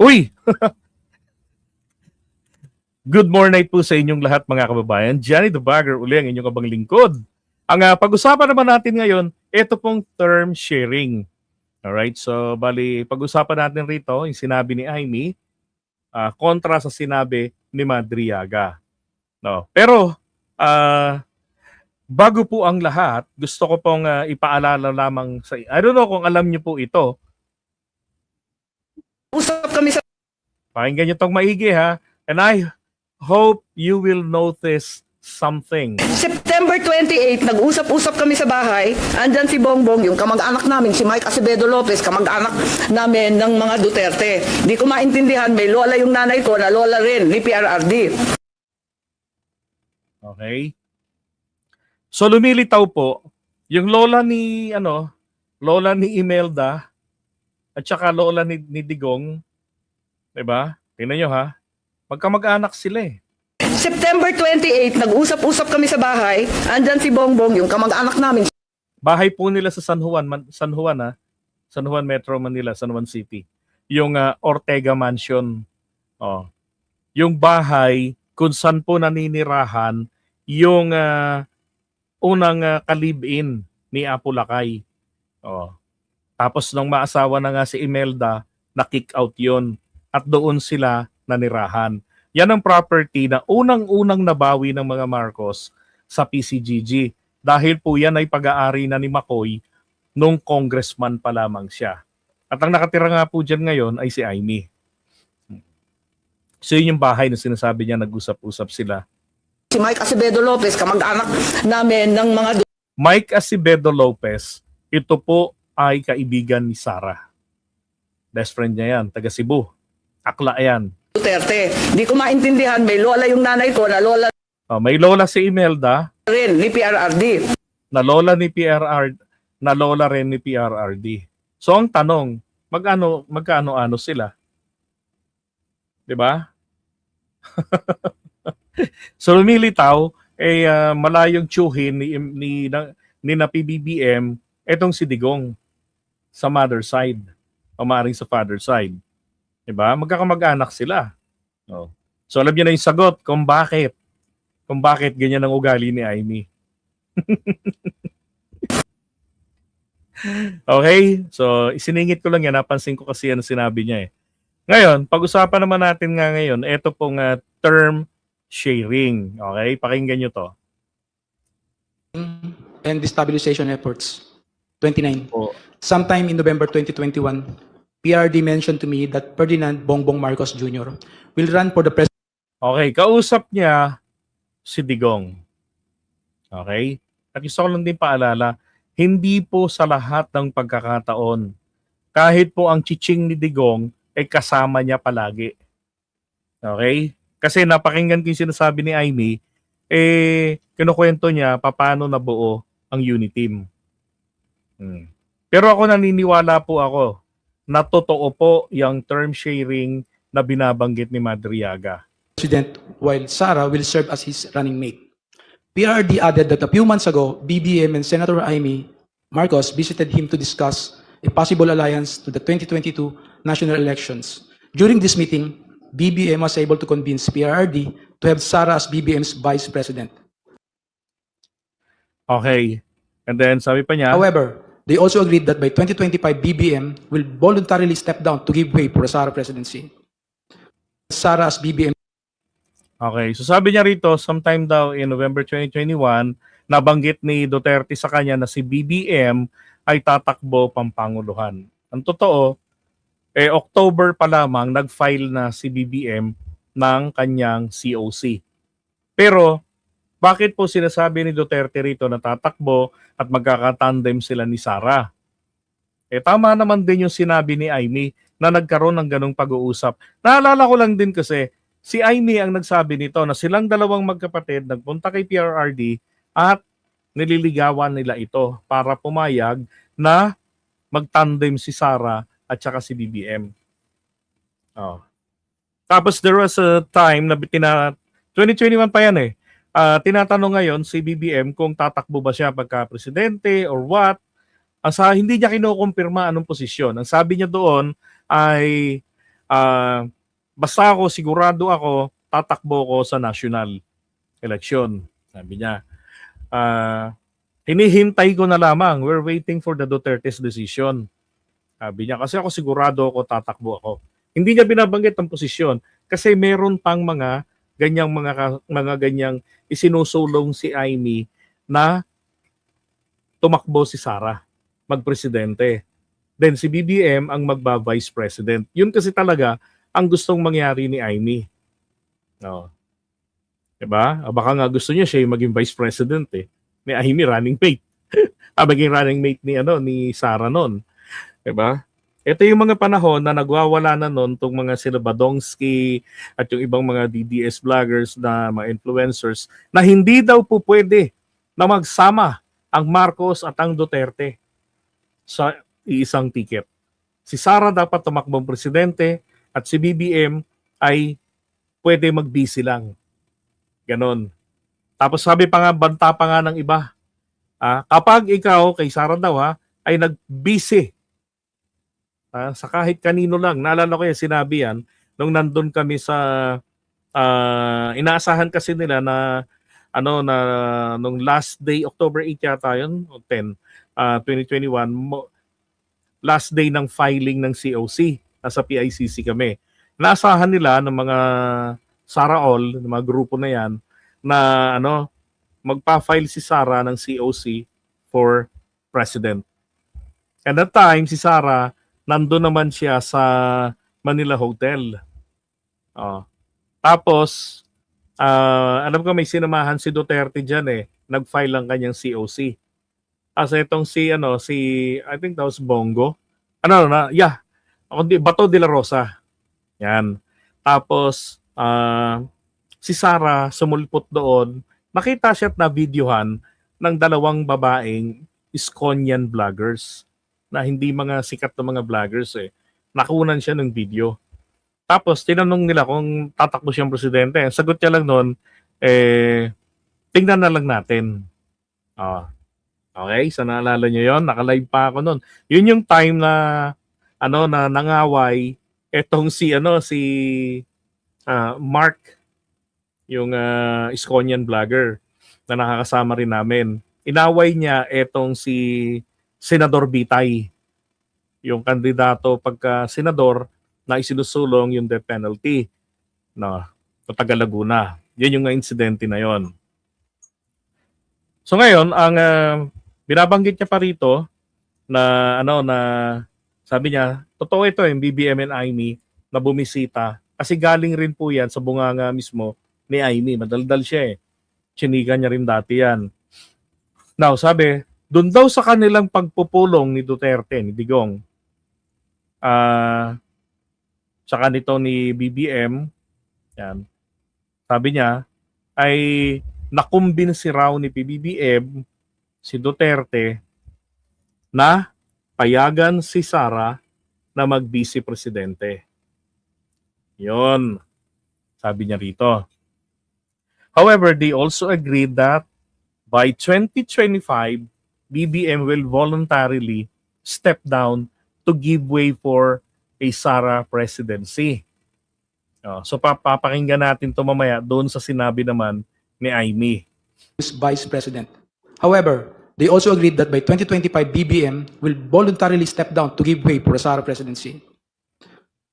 Uy! Good morning po sa inyong lahat mga kababayan. Johnny the Bagger uli ang inyong kabang lingkod. Ang pag-usapan naman natin ngayon, ito pong term sharing. Alright, so bali pag-usapan natin rito yung sinabi ni Amy kontra sa sinabi ni Madriaga. No. Pero bago po ang lahat, gusto ko pong ipaalala lamang sa I don't know kung alam niyo po ito. Usap kami sa Pakinggan niyo tong maigi ha. And I hope you will notice something. September 28, nag-usap-usap kami sa bahay. Andyan si Bongbong, yung kamag-anak namin, si Mike Acevedo Lopez, kamag-anak namin ng mga Duterte. Di ko maintindihan, may lola yung nanay ko na lola rin ni PRRD. Okay? So lumilitaw po yung lola ni Imelda at saka lola ni Digong, 'di ba? Tingnan niyo ha. Magkamag-anak sila eh. September 28, nag-usap-usap kami sa bahay. Andyan si Bongbong, yung kamag-anak namin. Bahay po nila sa San Juan Metro Manila, San Juan City. Yung Ortega Mansion. Oh. Yung bahay kung saan po naninirahan yung unang kalib-in ni Apo Lakay. Oh. Tapos nung maasawa na nga si Imelda, na-kick out yun. At doon sila nanirahan. Yan ang property na unang-unang nabawi ng mga Marcos sa PCGG. Dahil po yan ay pag-aari na ni McCoy nung congressman pa lamang siya. At ang nakatira nga po dyan ngayon ay si Amy. So yun yung bahay na sinasabi niya, nag-usap-usap sila. Si Mike Acevedo Lopez, kamag-anak namin ng mga Mike Acevedo Lopez, ito po ay kaibigan ni Sara. Best friend niya yan, taga Cebu. Akla yan. Duterte. Di ko maintindihan, may lola yung nanay ko na lola May lola si Imelda, rin ni PRRD. na lola rin ni PRRD. So ang tanong, magkano-ano sila? 'Di ba? So lumilitaw malayong tiyuhin ni na PBBM etong si Digong sa mother side o maaaring sa father side. 'Di ba? Magkakamag-anak sila. Oh. So alam niyo na yung sagot kung bakit ganyan ang ugali ni Amy. Okay? So isiningit ko lang yan, napansin ko kasi ano sinabi niya eh. Ngayon, pag-usapan naman natin nga ngayon, ito pong term sharing. Okay? Pakinggan niyo to. And destabilization efforts. 29. Oh. Sometime in November 2021, PRD mentioned to me that Ferdinand Bongbong Marcos Jr. will run for the president. Okay, kausap niya si Digong. Okay? At gusto ko lang din paalala, hindi po sa lahat ng pagkakataon, kahit po ang chiching ni Digong, ay kasama niya palagi. Okay? Kasi napakinggan ko yung sinasabi ni Amy, kinukwento niya paano nabuo ang Uniteam. Pero ako naniniwala po ako na totoo po yung term sharing na binabanggit ni Madriaga. President, while Sara will serve as his running mate. PRD added that a few months ago, BBM and Senator Amy Marcos visited him to discuss a possible alliance to the 2022 national elections. During this meeting, BBM was able to convince PRD to have Sara as BBM's vice president. Okay. And then sabi pa niya, However, they also agreed that by 2025, BBM will voluntarily step down to give way for a Sara presidency. Sara as BBM. okay, so sabi niya rito, sometime daw in November 2021, nabanggit ni Duterte sa kanya na si BBM ay tatakbo pampanguluhan. Ang totoo, October pa lamang nag-file na si BBM ng kanyang COC. Pero bakit po sinasabi ni Duterte rito na tatakbo at magkakatandem sila ni Sara? Tama naman din yung sinabi ni Amy na nagkaroon ng ganong pag-uusap. Naalala ko lang din kasi si Amy ang nagsabi nito na silang dalawang magkapatid nagpunta kay PRRD at nililigawan nila ito para pumayag na magtandem si Sara at saka si BBM. Oh. Tapos there was a time na 2021 pa yan tinatanong ngayon si BBM kung tatakbo ba siya pagka-presidente or what. Hindi niya kinukumpirma anong posisyon. Ang sabi niya doon ay Basta ako, sigurado ako, tatakbo ko sa national election. Sabi niya. Hinihintay ko na lamang. We're waiting for the Duterte's decision. Sabi niya, kasi ako sigurado ako, tatakbo ako. Hindi niya binabanggit ang posisyon kasi meron pang mga ganyang isinusulong si Amy na tumakbo si Sara, magpresidente. Then si BBM ang magba-vice president. Yun kasi talaga ang gustong mangyari ni Amy. No. Diba? Baka nga gusto niya siya yung maging vice president eh. Ni Amy running mate. Maging running mate ni Sara noon. Diba? Ito yung mga panahon na nagwawala na noon tong mga sila Badongski at yung ibang mga DDS vloggers na mga influencers na hindi daw po pwede na magsama ang Marcos at ang Duterte sa iisang ticket. Si Sara dapat tumakbong presidente at si BBM ay pwede mag-busy lang. Ganon. Tapos sabi pa nga, banta pa nga ng iba. Kapag ikaw, kay Sara daw ay nag-busy sa kahit kanino lang. Naalala ko yan, sinabi yan, nung nandun kami sa, inaasahan kasi nila na, nung last day, October 8 yata yun, o 10, 2021, last day ng filing ng COC. Nasa PICC kami. Naasahan nila ng mga Sara All, ng mga grupo na yan, na magpa-file si Sara ng COC for president. And that time, si Sara, nandun naman siya sa Manila Hotel. Tapos, alam ko may sinamahan si Duterte dyan eh. Nag-file lang kanyang COC. Kasi itong I think that was Bongo. Bato de la Rosa. Yan. Tapos, si Sara sumulpot doon. Nakita siya at na-videohan ng dalawang babaeng Iskonian vloggers na hindi mga sikat na mga vloggers eh. Nakunan siya ng video. Tapos, tinanong nila kung tatakbo siyang presidente. Ang sagot niya lang noon, tingnan na lang natin. Okay, sa naalala niyo yon, naka-live pa ako noon. Yun yung time na na nangaway etong si Mark, yung Iskonian vlogger na nakakasama rin namin. Inaway niya etong si Senador Bitay, yung kandidato pagka senador na isinusulong yung death penalty sa Taga Laguna. Yan yung insidente na yon. So ngayon, ang binabanggit niya pa rito na sabi niya, totoo ito yung BBM and Amy na bumisita kasi galing rin po yan sa bunganga mismo ni Amy. Madaldal siya eh. Chiniga niya rin dati yan. Now, sabi, doon daw sa kanilang pagpupulong ni Duterte, ni Digong, tsaka nito ni BBM, yan, sabi niya, ay nakumbinsi raw ni PBBM si Duterte na payagan si Sara na mag-vice presidente. Yon, sabi niya rito. However, they also agreed that by 2025, BBM will voluntarily step down to give way for a Sara presidency. So papakinggan natin ito mamaya doon sa sinabi naman ni Amy. Vice President. However, they also agreed that by 2025, BBM will voluntarily step down to give way for a Sara presidency.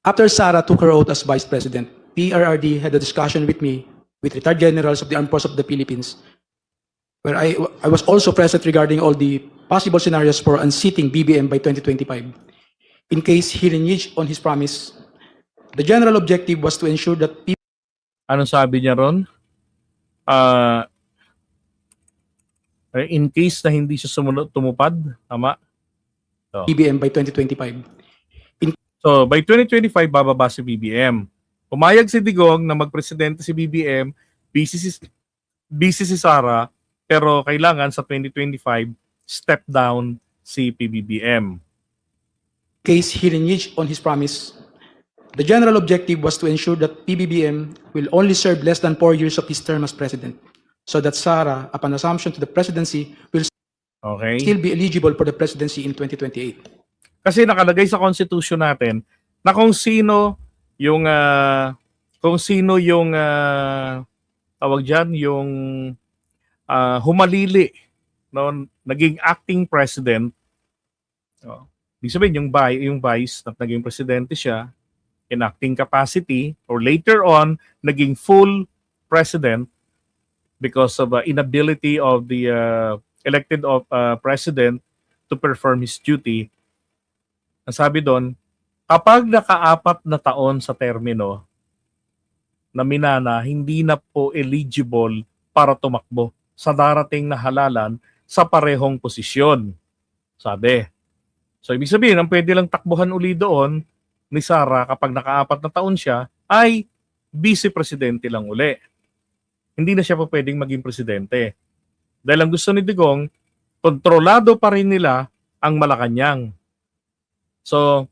After Sara took her oath as Vice President, PRRD had a discussion with me, with retired generals of the Armed Forces of the Philippines, where I was also present regarding all the possible scenarios for unseating BBM by 2025. In case he reneged on his promise, the general objective was to ensure that people... Anong sabi niya ron? In case na hindi siya tumupad, tama? So, BBM by 2025. So, by 2025, bababa si BBM. Pumayag si Digong na magpresidente si BBM, busy si Sara, pero kailangan sa 2025, step down si PBBM. In case he reneged on his promise, the general objective was to ensure that PBBM will only serve less than 4 years of his term as president, so that Sara, upon assumption to the presidency, will still be eligible for the presidency in 2028. Kasi nakalagay sa constitution natin na kung sino yung kung sino yung tawag diyan, yung humalili, no, naging acting president. Oh. Ibig sabihin yung vice na naging presidente siya in acting capacity, or later on naging full president because of inability of the elected president to perform his duty. Ang sabi doon, kapag naka-4 na taon sa termino na minana, hindi na po eligible para tumakbo sa darating na halalan sa parehong posisyon. Sabi. So, ibig sabihin, ang pwede lang takbuhan uli doon ni Sara kapag naka-4 na taon siya ay vice-presidente lang uli. Hindi na siya pa pwedeng maging presidente. Dahil ang gusto ni Digong, kontrolado pa rin nila ang Malacanang. So,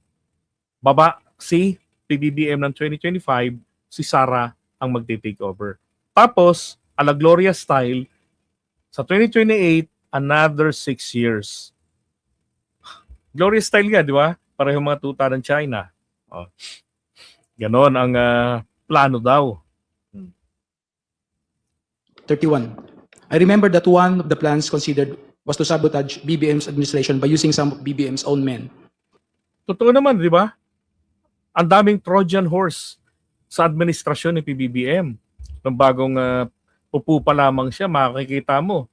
baba si PBBM ng 2025, si Sara ang magti-take over. Tapos, ala Gloria style, sa 2028, another 6 years. Gloria style nga, di ba? Pareho mga tuta ng China. Oh. Ganon ang plano daw. 31. I remember that one of the plans considered was to sabotage BBM's administration by using some of BBM's own men. Totoo naman, di ba? Ang daming Trojan horse sa administrasyon ni PBBM. Nung bagong upo pa lamang siya, makikita mo.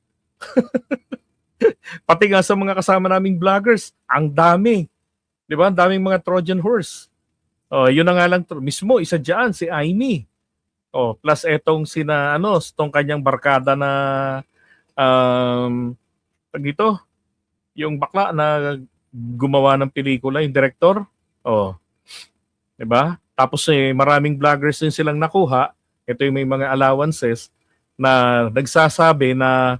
Pati nga sa mga kasama naming vloggers, ang dami. Di ba? Ang daming mga Trojan horse. Oh, yun na nga lang mismo, isa diyan si Amy. Oh, plus etong tong kanyang barkada na dito, yung bakla na gumawa ng pelikula, yung director. Oh. 'Di ba? Tapos maraming vloggers din silang nakuha. Ito yung may mga allowances na nagsasabi na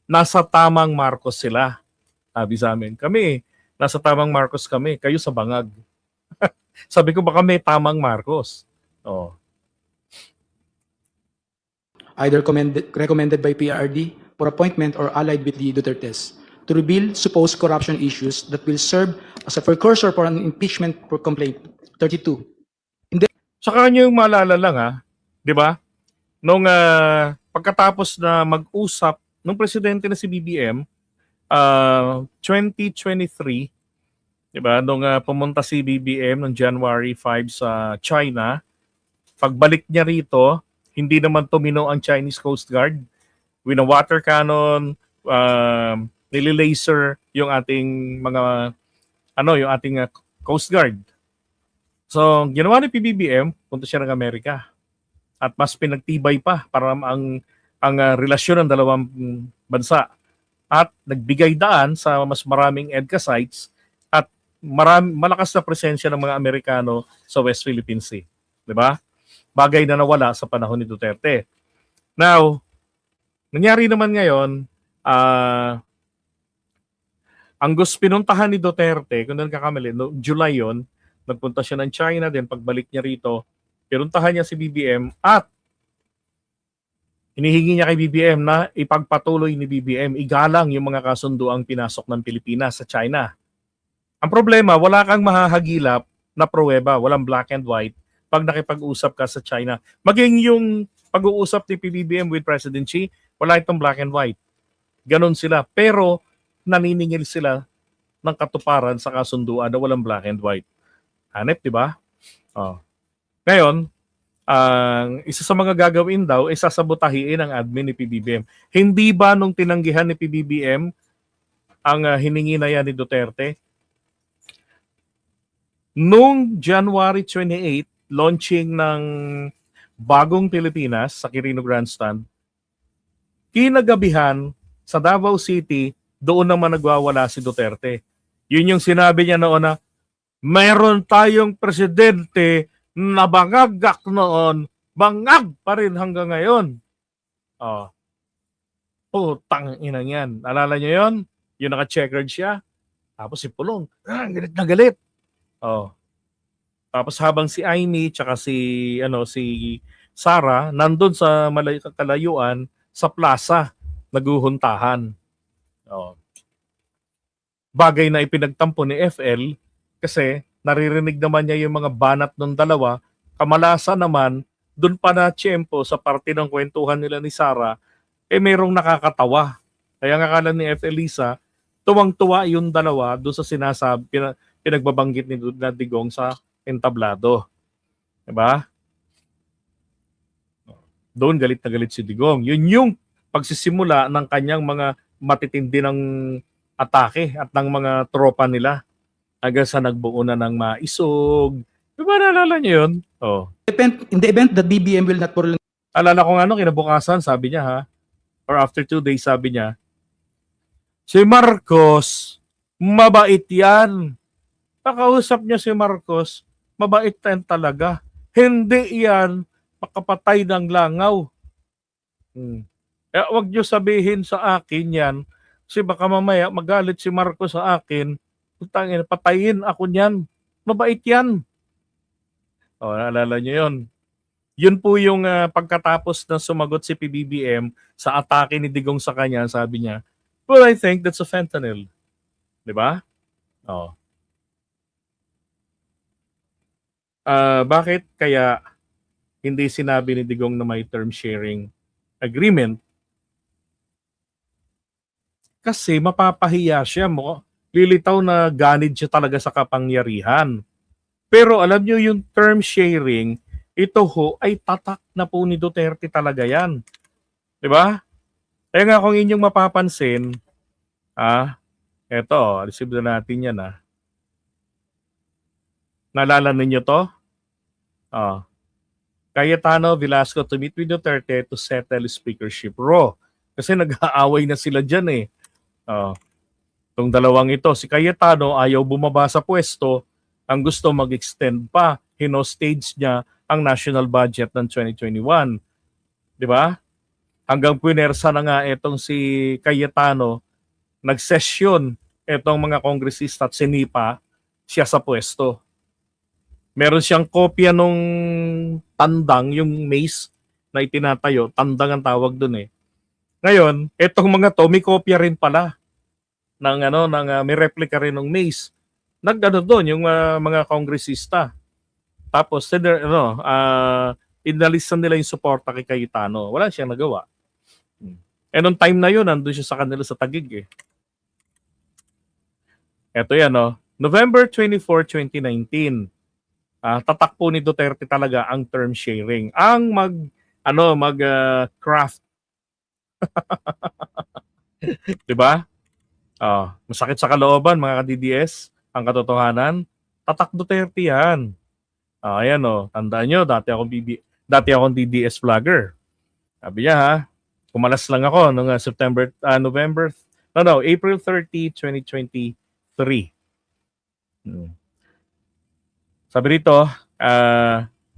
nasa tamang Marcos sila. Sabi sa amin, kami, nasa tamang Marcos kami, kayo sa bangag. Sabi ko, baka may tamang Marcos. Oh. Either recommended by PRD for appointment or allied with the Dutertes to reveal supposed corruption issues that will serve as a precursor for an impeachment for complaint. 32. Saka nyo yung maalala lang, di ba? Nung pagkatapos na mag-usap nung presidente na si BBM, 2023, di ba? Nung pumunta si BBM noong January 5 sa China, pagbalik niya rito, hindi naman tumino ang Chinese Coast Guard. With a water cannon, nililaser yung ating mga yung ating Coast Guard. So, ginawa ni PBBM, punta siya ng Amerika. At mas pinagtibay pa para ang relasyon ng dalawang bansa. At nagbigay daan sa mas maraming EDCA sites at malakas na presensya ng mga Amerikano sa West Philippine Sea. 'Di ba? Bagay na nawala sa panahon ni Duterte. Now, nangyari naman ngayon, ang pinuntahan ni Duterte, kung hindi kakamali, no, July yon, nagpunta siya ng China, then pagbalik niya rito, pinuntahan niya si BBM at hinihingi niya kay BBM na ipagpatuloy ni BBM, igalang yung mga kasunduang pinasok ng Pilipinas sa China. Ang problema, wala kang mahahagilap na pruweba, walang black and white pag nakipag-usap ka sa China. Maging yung pag-uusap ni PBBM with President Xi, wala itong black and white. Ganon sila. Pero naniningil sila ng katuparan sa kasunduan na walang black and white. Hanep, di ba? Oh. Ngayon, ang isa sa mga gagawin daw ay sasabotahiin ang admin ni PBBM. Hindi ba nung tinanggihan ni PBBM ang hiningi na yan ni Duterte? Nung January 28, launching ng Bagong Pilipinas sa Quirino Grandstand, kinagabihan sa Davao City, doon naman nagwawala si Duterte. Yun yung sinabi niya noon na, mayroon tayong presidente na bangagak noon, bangag pa rin hanggang ngayon. Oh. Putang ina yan. Alala niyo yun? Yung naka-checkered siya. Tapos si Pulong, galit na galit. Oh. Tapos habang si Amy tsaka si Sara nandun sa kalayuan sa plaza naguhuntahan. Oh. Bagay na ipinagtampo ni FL kasi naririnig naman niya yung mga banat ng dalawa, kamalasan naman, dun pa na tiyempo sa parte ng kwentuhan nila ni Sara, merong nakakatawa. Kaya nga kala ni F. Elisa, tuwang-tuwa yung dalawa doon sa pinagbabanggit ni Digong sa entablado. Diba? Doon galit na galit si Digong. Yun yung pagsisimula ng kanyang mga matitindi ng atake at ng mga tropa nila hanggang sa nagbuo na ng maisog. Diba naalala niyo yun? Oh. In the event that BBM will not prolong Alala ko nga kinabukasan, sabi niya ha, or after 2 days sabi niya, si Marcos, mabait yan. Pakausap niya si Marcos, mabait yan talaga. Hindi yan makapatay ng langaw. Wag niyo sabihin sa akin yan, kasi baka mamaya magalit si Marcos sa akin, patayin ako niyan. Mabait yan. O, naalala niyo yun. Yun po yung pagkatapos na sumagot si PBBM sa atake ni Digong sa kanya, sabi niya, well, I think that's a fentanyl. Diba? Oh. Bakit kaya hindi sinabi ni Digong na may term sharing agreement? Kasi mapapahiya siya mo. Lilitaw na ganid siya talaga sa kapangyarihan. Pero alam niyo yung term sharing, ito ho ay tatak na po ni Duterte talaga yan. Diba? Kaya nga kung inyong mapapansin, eto, receive na natin yan Naalala ninyo to? Cayetano Velasco to meet with Duterte to settle speakership raw. Kasi nag-aaway na sila dyan Itong dalawang ito, si Cayetano ayaw bumaba sa pwesto, ang gusto mag-extend pa, hino-stage niya ang national budget ng 2021. Di ba? Hanggang punersa na nga itong si Cayetano, nag-session itong mga kongresista at sinipa siya sa pwesto. Meron siyang kopya nung tandang, yung mace na itinatayo, tandang ang tawag dun Ngayon, itong mga to, may kopya rin pala ng may replica rin ng mace. Doon yung mga kongresista. Tapos inalisan nila yung suporta kay Cayetano. Wala siyang nagawa. Nung time na yun, nandun siya sa kanila sa Taguig Ito yan November 24, 2019. Tatak po ni Duterte talaga ang term sharing. Ang craft. 'Di ba? Masakit sa kalooban mga ka-DDS ang katotohanan. Tatak Duterte yan. Ayan tandaan nyo, dati akong DDS vlogger. Sabi niya kumalas lang ako noong April 30, 2023. Sabi rito,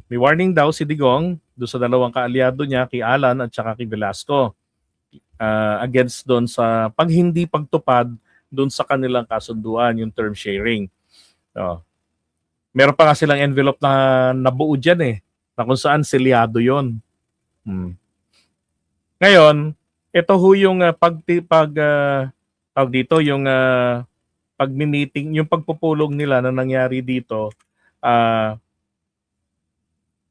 may warning daw si Digong doon sa dalawang kaalyado niya, kay Alan at saka kay Velasco, against doon sa hindi pagtupad doon sa kanilang kasunduan, yung term sharing. Meron pa nga silang envelope na nabuo dyan na kung saan selyado yon. Ngayon, ito ho yung pag-meeting, yung pagpupulong nila na nangyari dito.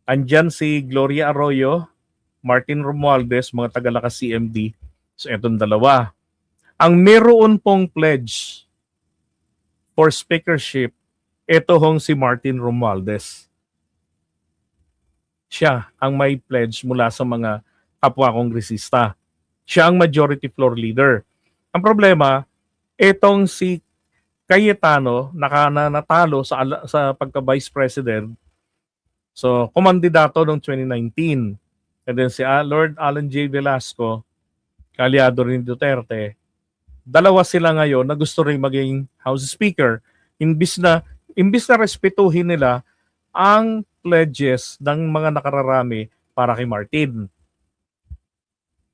Andyan si Gloria Arroyo, Martin Romualdez, mga taga-Lakas CMD. So, etong dalawa. Ang meron pong pledge for speakership, ito hong si Martin Romualdez. Siya ang may pledge mula sa mga kapwa kongresista. Siya ang majority floor leader. Ang problema, itong si Cayetano natalo sa pagka-vice president. So, kumandidato noong 2019. And then si Lord Alan J. Velasco, kaalyado rin Duterte, dalawa sila ngayon na gusto rin maging House Speaker. Imbis na respetuhin nila ang pledges ng mga nakararami para kay Martin.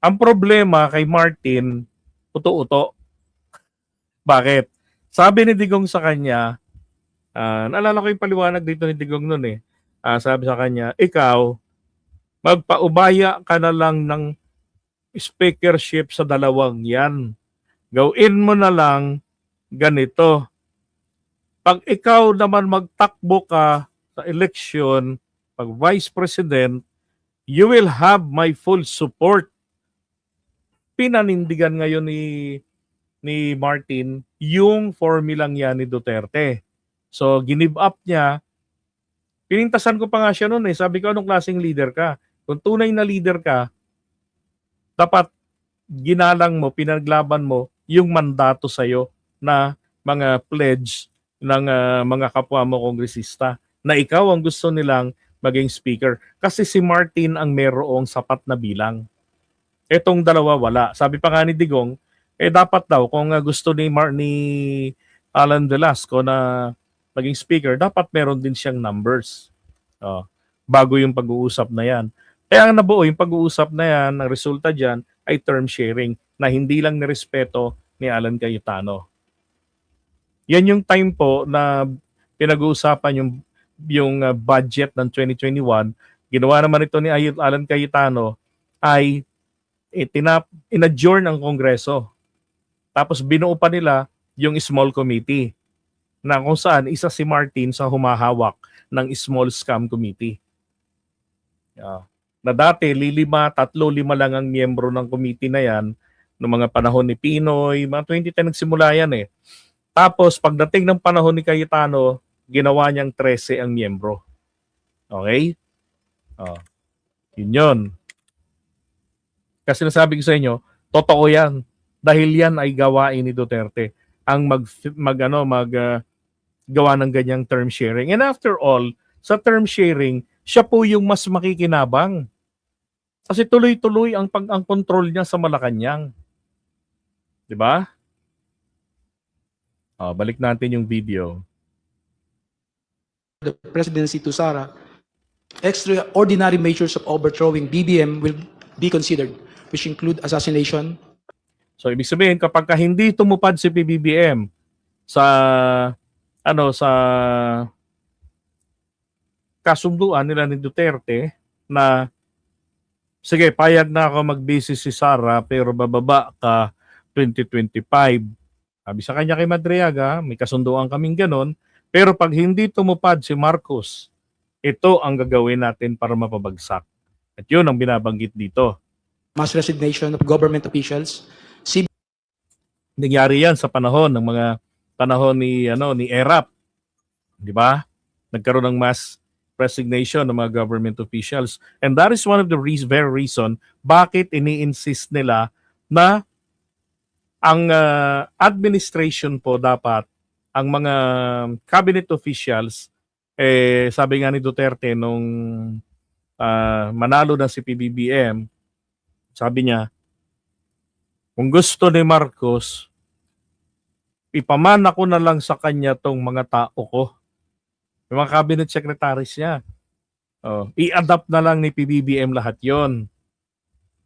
Ang problema kay Martin, uto-uto. Bakit? Sabi ni Digong sa kanya, naalala ko yung paliwanag dito ni Digong noon sabi sa kanya, ikaw, magpaubaya ka na lang ng speakership sa dalawang yan. Gawin mo na lang ganito. Pag ikaw naman magtakbo ka sa eleksyon, pag vice president, you will have my full support. Pinanindigan ngayon ni Martin yung formulang yan ni Duterte. So, give up niya. Pinintasan ko pa nga siya noon eh. Sabi ko, anong klaseng leader ka? Kung tunay na leader ka, dapat ginalang mo, pinaglaban mo yung mandato sa'yo na mga pledge ng mga kapwa mo kongresista na ikaw ang gusto nilang maging speaker. Kasi si Martin ang merong sapat na bilang. Etong dalawa wala. Sabi pa nga ni Digong, dapat daw kung gusto ni Alan Velasco na maging speaker, dapat meron din siyang numbers. Bago yung pag-uusap na yan. Kaya ang nabuo yung pag-uusap na yan, ang resulta dyan ay term sharing na hindi lang nirespeto ni Alan Cayetano. Yan yung time po na pinag-uusapan yung budget ng 2021. Ginawa naman ito ni Alan Cayetano ay in-adjourn ang Kongreso. Tapos binuo pa nila yung small committee na kung saan isa si Martin sa humahawak ng small scam committee. Na dati, 3-5 lang ang miyembro ng committee na yan noong mga panahon ni Pinoy, mga 2010 nagsimula yan eh. Tapos pagdating ng panahon ni Cayetano, ginawa niyang 13 ang miyembro. Okay? Yun. Kasi nasabi ko sa inyo, totoo yan. Dahil yan ay gawain ni Duterte ang gawa ng ganyang term sharing. And after all, sa term sharing, siya po yung mas makikinabang. Kasi tuloy-tuloy ang control niya sa Malacanang. 'Di ba? Balik natin yung video. The presidency to Sara, extraordinary measures of overthrowing BBM will be considered, which include assassination. So ibig sabihin kapag hindi tumupad si PBBM sa kasunduan nila ni Duterte na sige, payag na ako mag-busy si Sara pero bababa ka 2025. Sabi sa kanya kay Madriaga, may kasunduan kaming ganon, pero pag hindi tumupad si Marcos, ito ang gagawin natin para mapabagsak. At yun ang binabanggit dito. Mass resignation of government officials. Nangyari yan sa panahon ni ERAP. Di ba? Nagkaroon ng mass resignation ng mga government officials. And that is one of the very reason bakit ini-insist nila na ang administration po dapat, ang mga cabinet officials, sabi nga ni Duterte nung manalo na si PBBM, sabi niya, kung gusto ni Marcos, ipamana ko na lang sa kanya tong mga tao ko. Yung mga cabinet secretaries niya. I-adapt na lang ni PBBM lahat yon.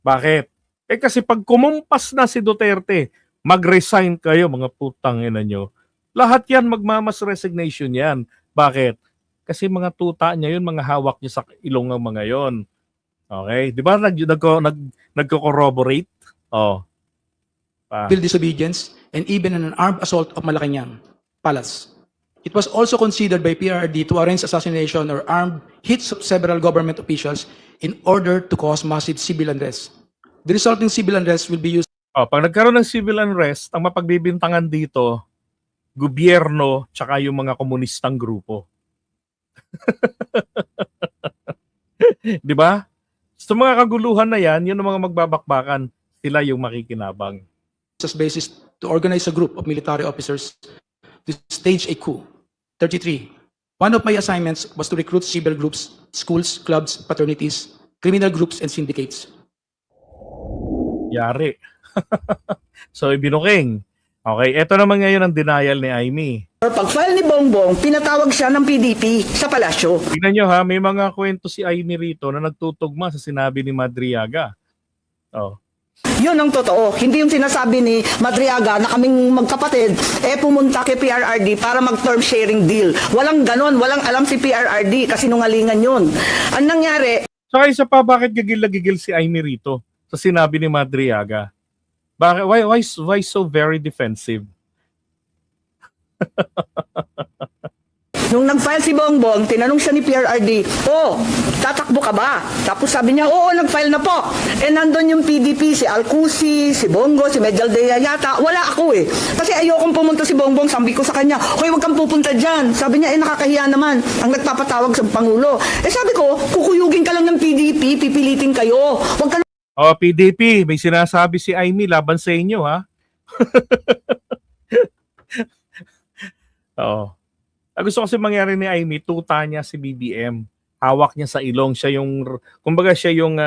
Bakit? Kasi pag kumumpas na si Duterte, mag-resign kayo mga putang ina nyo. Lahat yan magmamas resignation yan. Bakit? Kasi mga tuta niya yun, mga hawak niya sa ilong ng mga yon. Okay? Di ba nagko-corroborate? Civil disobedience, and even an armed assault of Malacanang Palace. It was also considered by PRD to arrange assassination or armed hits of several government officials in order to cause massive civil unrest. The resulting civil unrest will be used. Pag nagkaroon ng civil unrest, ang mapagbibintangan dito, gobyerno tsaka yung mga komunistang grupo. Di ba? Sa mga kaguluhan na yan, yun ang mga magbabakbakan. Sila yung makikinabang. As basis to organize a group of military officers to stage a coup. 33. One of my assignments was to recruit civil groups, schools, clubs, fraternities, criminal groups, and syndicates. Yari. So, ibinuking. Okay, eto naman ngayon ang denial ni Amy. Pag-file ni Bongbong, pinatawag siya ng PDP sa palasyo. Tingnan nyo ha, may mga kwento si Amy rito na nagtutugma sa sinabi ni Madriaga. Yun ang totoo. Hindi yung sinasabi ni Madriaga na kaming magkapatid, pumunta kay PRRD para mag-term sharing deal. Walang ganon, walang alam si PRRD kasi nungalingan yun. Ang nangyari, Saka isa pa, bakit gigil na gigil si Amy rito sa sinabi ni Madriaga? Bakit, why so very defensive? Nung nag-file si Bongbong, tinanong siya ni PRRD, tatakbo ka ba? Tapos sabi niya, oo, nag-file na po. Nandun yung PDP, si Alcusi, si Bongo, si Medjal de yata. Wala ako eh. Kasi ayokong pumunta si Bongbong, sabi ko sa kanya, hoy, wag kang pupunta dyan. Sabi niya, nakakahiya naman ang nagpapatawag sa Pangulo. Sabi ko, kukuyugin ka lang ng PDP, pipilitin kayo. Wag ka PDP, may sinasabi si Amy laban sa inyo, ha? Oo. Ang gusto kasi mangyari ni Amy, tuta niya si BBM. Hawak niya sa ilong. Siya yung, kumbaga siya yung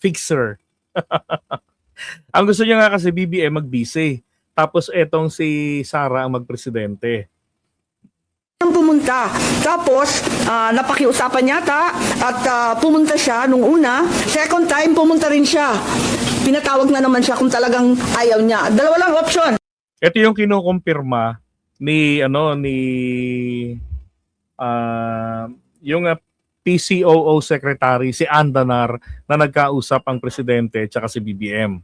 fixer. Ang gusto niya nga kasi BBM mag-busy. Tapos etong si Sara ang magpresidente. pumunta. Tapos, napakiusapan yata at pumunta siya nung una. Second time, pumunta rin siya. Pinatawag na naman siya kung talagang ayaw niya. Dalawa lang option. Ito yung kinukumpirma ni yung PCOO secretary si Andanar na nagkausap ang presidente at si BBM.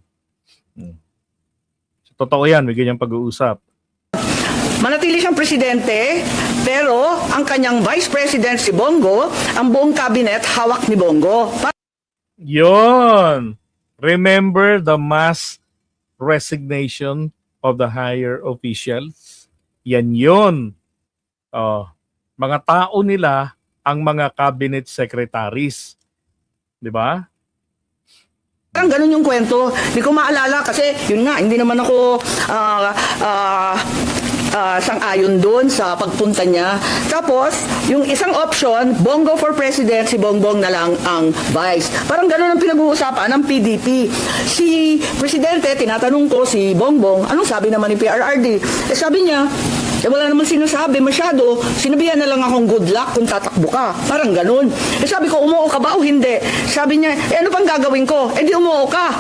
So, totoo yan, may ganyang pag-uusap. Manatili siyang presidente, pero ang kanyang vice president si Bongo, ang buong cabinet hawak ni Bongo. Yon. Remember the mass resignation of the higher officials? Yan yun. Mga tao nila ang mga cabinet secretaries. Di ba? Parang ganun yung kwento. Hindi ko maalala kasi yun nga, hindi naman ako sang-ayon doon sa pagpunta niya. Tapos, yung isang option, Bongo for president, si Bongbong na lang ang vice. Parang ganun ang pinag-uusapan ng PDP. Si presidente, tinatanong ko si Bongbong, anong sabi naman ni PRRD? Sabi niya, wala naman sinasabi masyado, sinabihan na lang akong good luck kung tatakbo ka. Parang ganun. Sabi ko, umuo ka ba o hindi? Sabi niya, ano pang gagawin ko? Di umuo ka.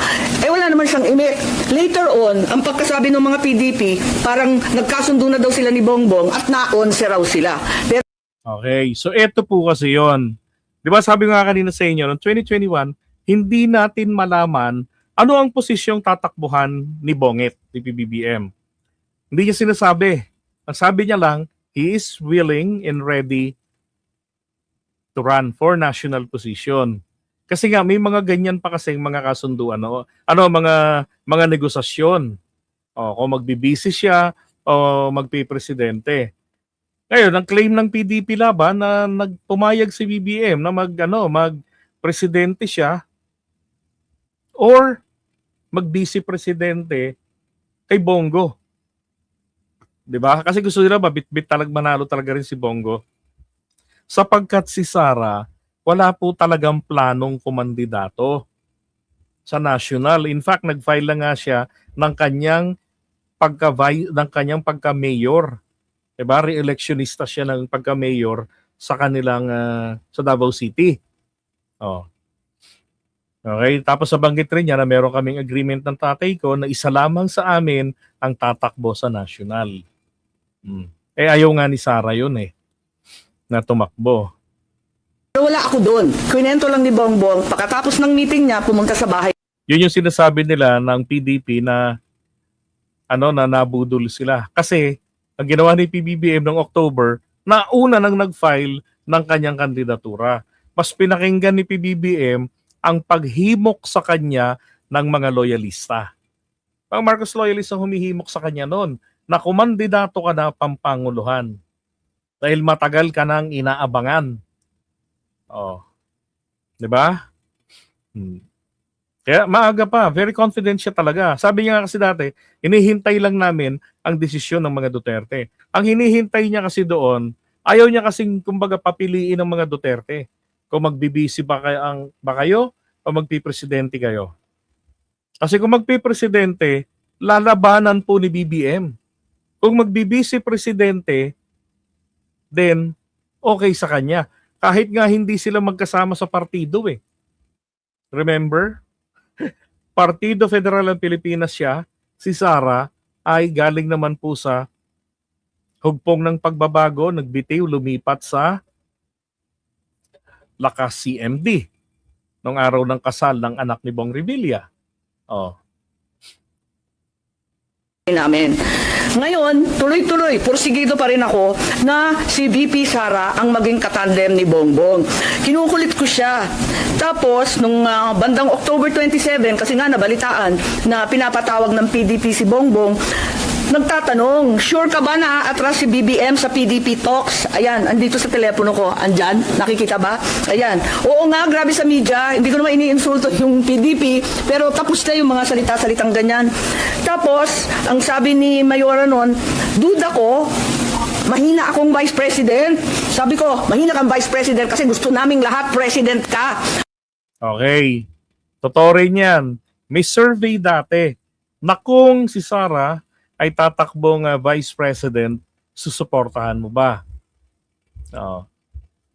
Wala naman siyang imik. Later on, ang pagkasabi ng mga PDP, parang nagkasundo na daw sila ni Bongbong at naon-se raw sila. Pero okay, so eto po kasi yon. Di ba sabi nga kanina sa inyo, noong 2021, hindi natin malaman ano ang posisyong tatakbuhan ni Bonget, ni PBBM. Hindi niya sinasabi. Ang sabi niya lang, he is willing and ready to run for national position. Kasi nga may mga ganyan pa kasing mga kasunduan, mga negosasyon. Kung magbibisi siya o magpipresidente. Ngayon, ang claim ng PDP laban na nagpumayag si BBM na magpresidente siya or magbisi presidente kay Bongo. 'Di ba? Kasi gusto nila mabitbit talaga, manalo talaga rin si Bongo. Sapagkat si Sara, wala po talagang planong kumandidato sa national. In fact, nag-file lang nga siya ng kanyang pagka-mayor. 'Di ba? Re-electionista siya ng pagka-mayor sa kanilang sa Davao City. Okay, tapos nabanggit rin niya na meron kaming agreement ng tatay ko na isa lamang sa amin ang tatakbo sa national. Ayaw nga ni Sara yun na tumakbo. Pero wala ako doon. Kwento lang ni Bongbong, pagkatapos ng meeting niya, pumunta sa bahay. Yun yung sinasabi nila ng PDP na na nabudol sila. Kasi ang ginawa ni PBBM noong October, nauna nang nag-file ng kanyang kandidatura. Mas pinakinggan ni PBBM ang paghimok sa kanya ng mga loyalista. Ang Marcos loyalist ang humihimok sa kanya noon na kumandidato ka na pampanguluhan dahil matagal ka nang inaabangan. 'Di ba? Kaya maaga pa, very confident siya talaga. Sabi niya kasi dati, hinihintay lang namin ang desisyon ng mga Duterte. Ang hinihintay niya kasi doon, ayaw niya kasing kumbaga papiliin ng mga Duterte. Kung magbibisi ba kayo o magpipresidente kayo. Kasi kung magpipresidente, lalabanan po ni BBM. Kung magbibisi presidente, then okay sa kanya. Kahit nga hindi sila magkasama sa partido Remember? Partido Federal ng Pilipinas siya, si Sara ay galing naman po sa hugpong ng pagbabago, nagbitiw, lumipat sa Lakas CMD nung araw ng kasal ng anak ni Bong Revilla. Namin. Ngayon, tuloy-tuloy, porsigido pa rin ako na si VP Sara ang maging katandem ni Bongbong. Kinukulit ko siya. Tapos, nung bandang October 27, kasi nga nabalitaan na pinapatawag ng PDP si Bongbong, nagtatanong, sure ka ba na atras si BBM sa PDP talks? Ayan, andito sa telepono ko. Andyan, nakikita ba? Ayan. Oo nga, grabe sa media. Hindi ko naman iniinsulto yung PDP, pero tapos na yung mga salita-salitang ganyan. Tapos, ang sabi ni Mayora noon, duda ko, mahina akong Vice President. Sabi ko, mahina kang Vice President kasi gusto naming lahat President ka. Okay. Totoo rin yan. May survey dati na kung si Sara ay tatakbong Vice President, susuportahan mo ba? Oo.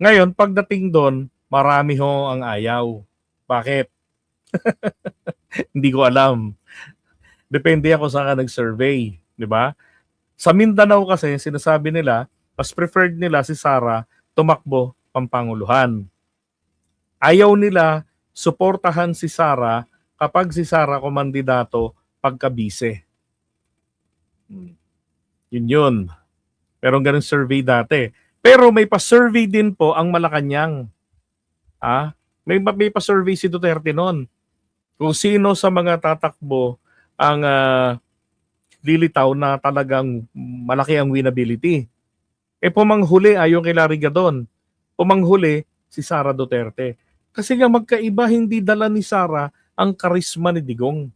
Ngayon, pagdating doon, marami ho ang ayaw. Bakit? Hindi ko alam. Depende ako sa nag-survey. Di ba? Sa Mindanao kasi, sinasabi nila, mas preferred nila si Sara tumakbo pampanguluhan. Ayaw nila suportahan si Sara kapag si Sara kumandidato pagka-bise. Yun. Pero ganun survey dati. Pero may pa-survey din po ang Malacanang. May pa-survey si Duterte noon. Kung sino sa mga tatakbo ang lilitaw na talagang malaki ang winnability. Pumanghuli ayon kay Larry Gadon. Pumanghuli si Sara Duterte. Kasi nga magkaiba, hindi dala ni Sara ang karisma ni Digong.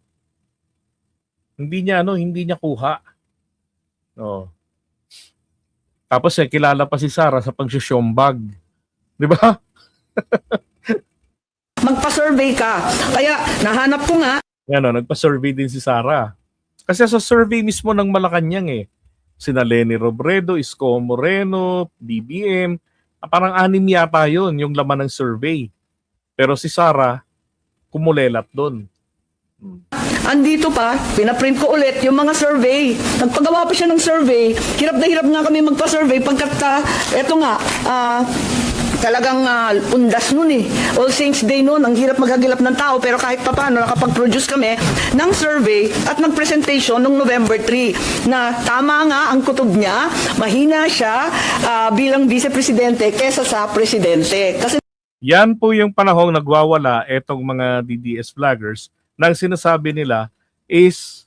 Hindi niya kuha. Oh. Tapos kilala pa si Sara sa pagsusyombag. Di ba? Magpa-survey ka. Kaya nahanap ko nga. Nagpa-survey din si Sara. Kasi sa survey mismo ng Malacanang sina Leni Robredo, Isko Moreno, BBM, parang 6 yata yun yung laman ng survey. Pero si Sara, kumulelat doon. Andito pa, pinaprint ko ulit yung mga survey. Nagpagawa pa siya ng survey. Hirap na hirap nga kami magpa-survey pagkat eto nga, talagang undas nun All Saints Day nun, ang hirap maghagilap ng tao, pero kahit pa paano nakapag-produce kami ng survey at ng presentation noong November 3 na tama nga ang kutob niya, mahina siya bilang vice-presidente kesa sa presidente. Kasi yan po yung panahong nagwawala etong mga DDS vloggers na sinasabi nila is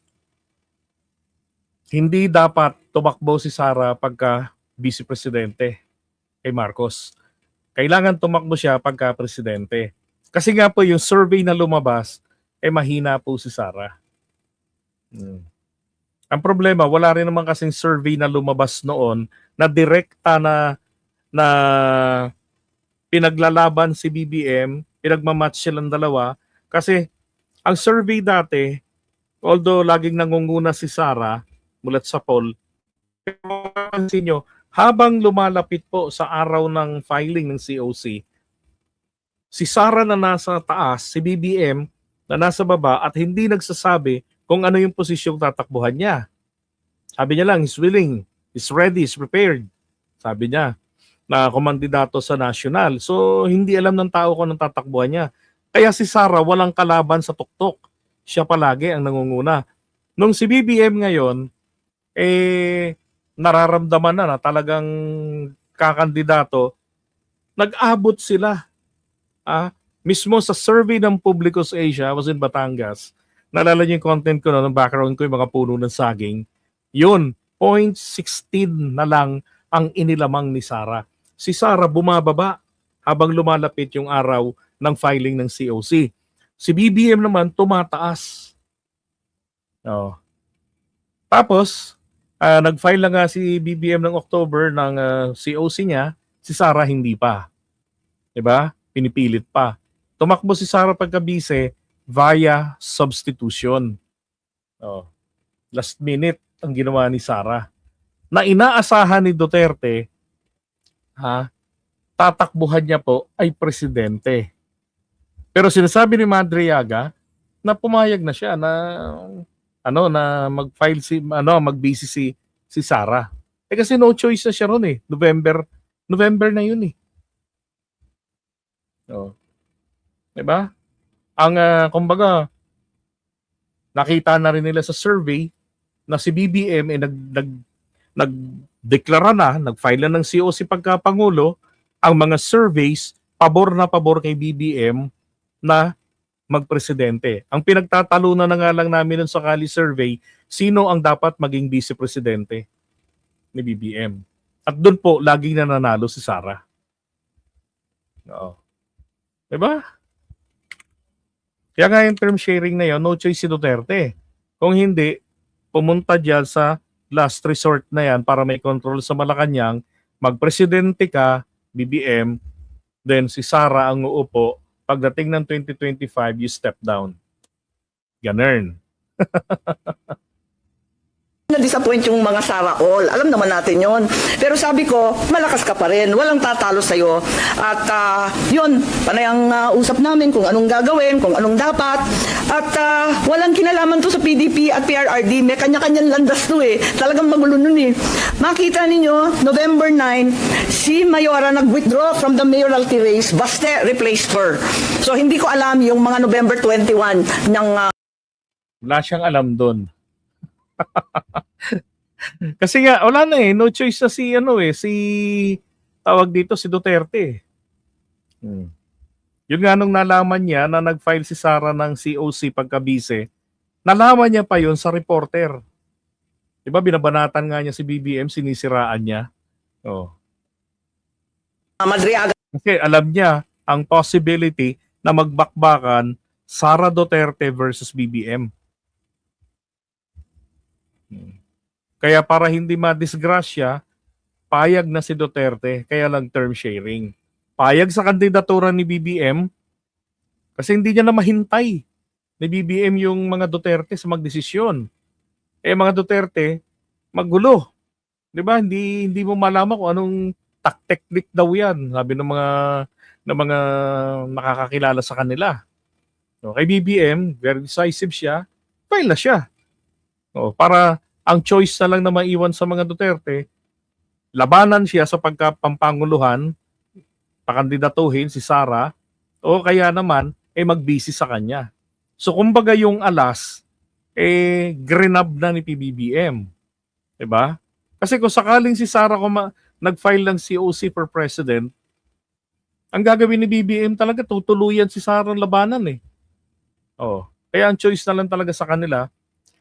hindi dapat tumakbo si Sara pagka vice-presidente kay Marcos. Kailangan tumakbo siya pagka presidente. Kasi nga po yung survey na lumabas, mahina po si Sara. Ang problema, wala rin naman kasing survey na lumabas noon na direkta na pinaglalaban si BBM, pinagmamatch silang dalawa. Kasi ang survey dati, although laging nangunguna si Sara mulat sa poll, pero pansin nyo, habang lumalapit po sa araw ng filing ng COC, si Sara na nasa taas, si BBM na nasa baba at hindi nagsasabi kung ano yung posisyong tatakbuhan niya. Sabi niya lang, he's willing, he's ready, he's prepared. Sabi niya na kumandidato sa national. So, hindi alam ng tao kung anong tatakbuhan niya. Kaya si Sara walang kalaban sa tuktok. Siya palagi ang nangunguna. Nung si BBM ngayon, nararamdaman na talagang kakandidato, nag-abot sila. Mismo sa survey ng Publicos Asia, I was in Batangas, naalala niyo yung content ko ng background ko, yung mga puno ng saging, yun, 0.16 na lang ang inilamang ni Sara. Si Sara bumababa habang lumalapit yung araw ng filing ng COC. Si BBM naman tumataas. Tapos, nag-file na nga si BBM ng October ng COC niya, si Sara hindi pa. Diba? Pinipilit pa. Tumakbo si Sara pagka-bise via substitution. Last minute ang ginawa ni Sara. Na inaasahan ni Duterte, tatakbuhan niya po ay presidente. Pero sinasabi ni Madriaga na pumayag na siya na na mag-file mag-busy si Sara. Kasi no choice na siya ron November na yun Diba? Ang kumbaga nakita na rin nila sa survey na si BBM ay nagdeklara na, nag-file na ng COC pagkapangulo, ang mga surveys pabor na pabor kay BBM na magpresidente. Ang pinagtatalunan na nga lang namin sa Kali survey, sino ang dapat maging vice-presidente ni BBM. At doon po, laging nananalo si Sara. Oo. Diba? Kaya nga yung term sharing na yun, no choice si Duterte. Kung hindi, pumunta dyan sa last resort na yan para may control sa Malacanang, magpresidente ka, BBM, then si Sara ang uupo. Pagdating ng 2025, you step down. Ganun. Na-disappoint yung mga Sara all. Alam naman natin yon. Pero sabi ko, malakas ka pa rin. Walang tatalo sa'yo. At yun, panay ang usap namin kung anong gagawin, kung anong dapat. At walang kinalaman to sa PDP at PRRD. May kanya-kanyang landas to eh. Talagang magulo nun eh. Makita ninyo, November 9, si Mayora nag-withdraw from the mayoralty race. Baste replaced her. So hindi ko alam yung mga November 21 ng Wala siyang alam doon. Kasi nga, wala na eh. No choice na si tawag dito, si Duterte. Yun nga nung nalaman niya na nag-file si Sara ng COC pagkabise, nalaman niya pa yun sa reporter. Diba, binabanatan nga niya si BBM, sinisiraan niya. Oh. Madriaga. Kasi alam niya ang possibility na magbakbakan Sara Duterte versus BBM. Kaya para hindi madisgrasya, payag na si Duterte, kaya lang term sharing. Payag sa kandidatura ni BBM kasi hindi niya na mahintay ni BBM yung mga Duterte sa magdesisyon. Mga Duterte, magulo. 'Di ba? Hindi mo malaman kung anong tactic daw 'yan, sabi ng mga nakakakilala sa kanila. So, kay BBM, very decisive siya, file na siya. Para ang choice na lang na maiwan sa mga Duterte, labanan siya sa pagkapampanguluhan, pakandidatuhin si Sara, o kaya naman, magbisi sa kanya. So, kumbaga yung alas, grinab na ni PBBM. Diba? Kasi kung sakaling si Sara nag-file ng COC for president, ang gagawin ni BBM talaga, tutuluyan si Sara ng labanan eh. Kaya ang choice na lang talaga sa kanila,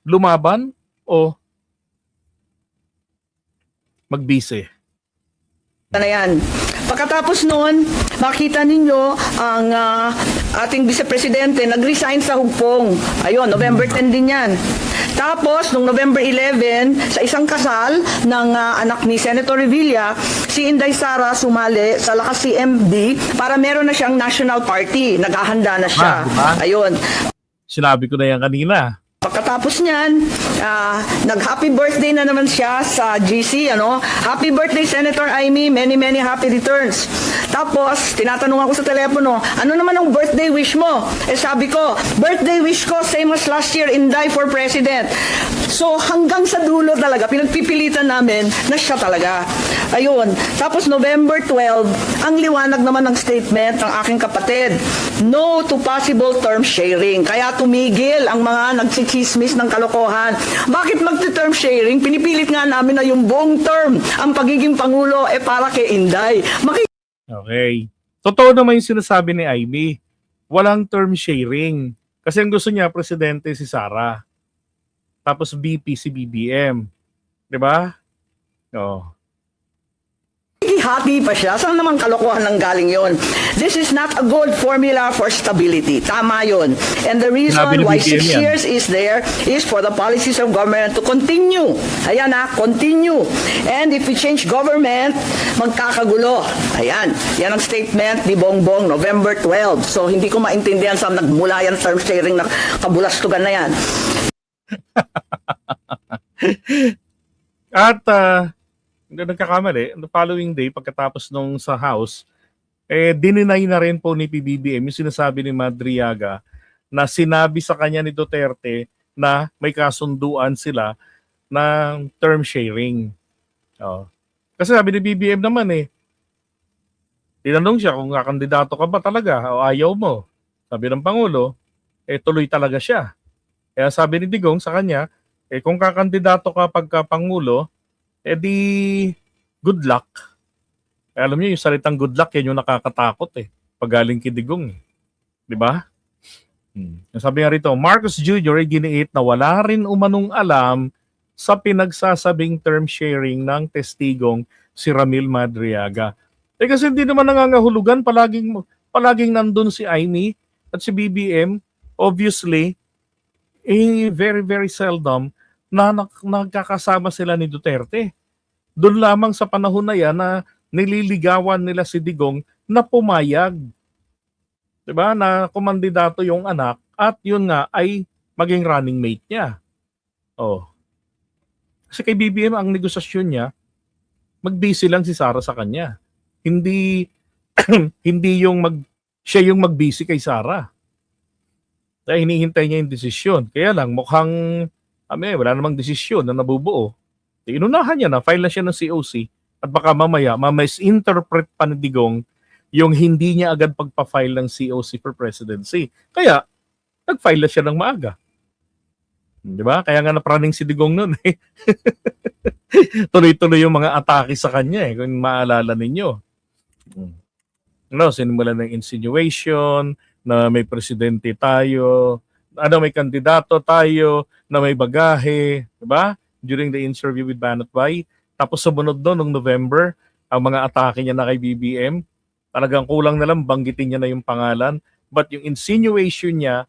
lumaban o magbise. Na yan. Pagkatapos noon, makita ninyo ang ating vice-presidente nag-resign sa Hugpong. Ayun, November 10 din yan. Tapos, noong November 11, sa isang kasal ng anak ni Senator Revilla, si Inday Sara sumali sa Lakas CMD para meron na siyang national party. Naghahanda na siya. Diba? Ayun. Sinabi ko na yan kanina. Pagkatapos niyan, nag-happy birthday na naman siya sa GC, Happy birthday, Senator Amy. Many, many happy returns. Tapos, tinatanong ako sa telepono, ano naman ang birthday wish mo? Sabi ko, birthday wish ko, same as last year, Inday for President. So, hanggang sa dulo talaga, pinagpipilitan namin na siya talaga. Ayun. Tapos, November 12, ang liwanag naman ng statement ng aking kapatid, no to possible term sharing. Kaya tumigil ang mga nagchichismis ng kalokohan. Bakit magti-term sharing? Pinipilit nga namin na yung buong term, ang pagiging Pangulo, para kay Inday. Okay. Totoo naman yung sinasabi ni Amy. Walang term sharing. Kasi ang gusto niya, presidente si Sara. Tapos VP si BBM. Diba? Hati pa siya. Saan naman kalokohan ng galing yon? This is not a good formula for stability. Tama yon. And the reason why 6 years is there is for the policies of government to continue. Ayan continue. And if we change government, magkakagulo. Ayan. Yan ang statement ni Bongbong, November 12. So, hindi ko maintindihan saan nagmula yan term sharing na kabulastugan na yan. At, nagkakamali, the following day, pagkatapos nung sa House, dininay na rin po ni PBBM yung sinasabi ni Madriaga na sinabi sa kanya ni Duterte na may kasunduan sila ng term sharing. Kasi sabi ni BBM naman tinanong siya kung kandidato ka ba talaga o ayaw mo. Sabi ng Pangulo, tuloy talaga siya. Kaya sabi ni Digong sa kanya, Eh kung kakandidato ka pagka Pangulo, eh di good luck. Eh, alam niyo yung salitang good luck, yan yung nakakatakot eh. Pag galing kay Digong, eh. Di ba? Sabi nga rito, Marcos Jr. ay giniit na wala rin umanong alam sa pinagsasabing term sharing ng testigong si Ramil Madriaga. Eh kasi hindi naman nangangahulugan, palaging nandun si Aimee at si BBM. Obviously, very very seldom na nagkakasama sila ni Duterte. Doon lamang sa panahon na yan na nililigawan nila si Digong na pumayag. 'Di ba? Na kumandidato yung anak at yun nga ay maging running mate niya. Oh. Kasi kay BBM ang negosasyon niya, mag-busy lang si Sara sa kanya. Hindi hindi siya yung mag-busy kay Sara. Dahil hinihintay niya yung desisyon. Kaya lang mukhang wala namang desisyon na nabubuo. Inunahan niya na, file na siya ng COC at baka mamaya ma-misinterpret pa ni Digong yung hindi niya agad pagpa-file ng COC for presidency. Kaya, nag-file na siya ng maaga. Di ba? Kaya nga napraning si Digong noon eh. Tuloy-tuloy yung mga atake sa kanya eh, kung maalala ninyo. Sinimulan ng insinuation na may presidente tayo, may kandidato tayo, na may bagahe, di ba? During the interview with Banat Bay. Tapos sumunod doon, noong November, ang mga atake niya na kay BBM, talagang kulang na lang, banggitin niya na yung pangalan. But yung insinuation niya,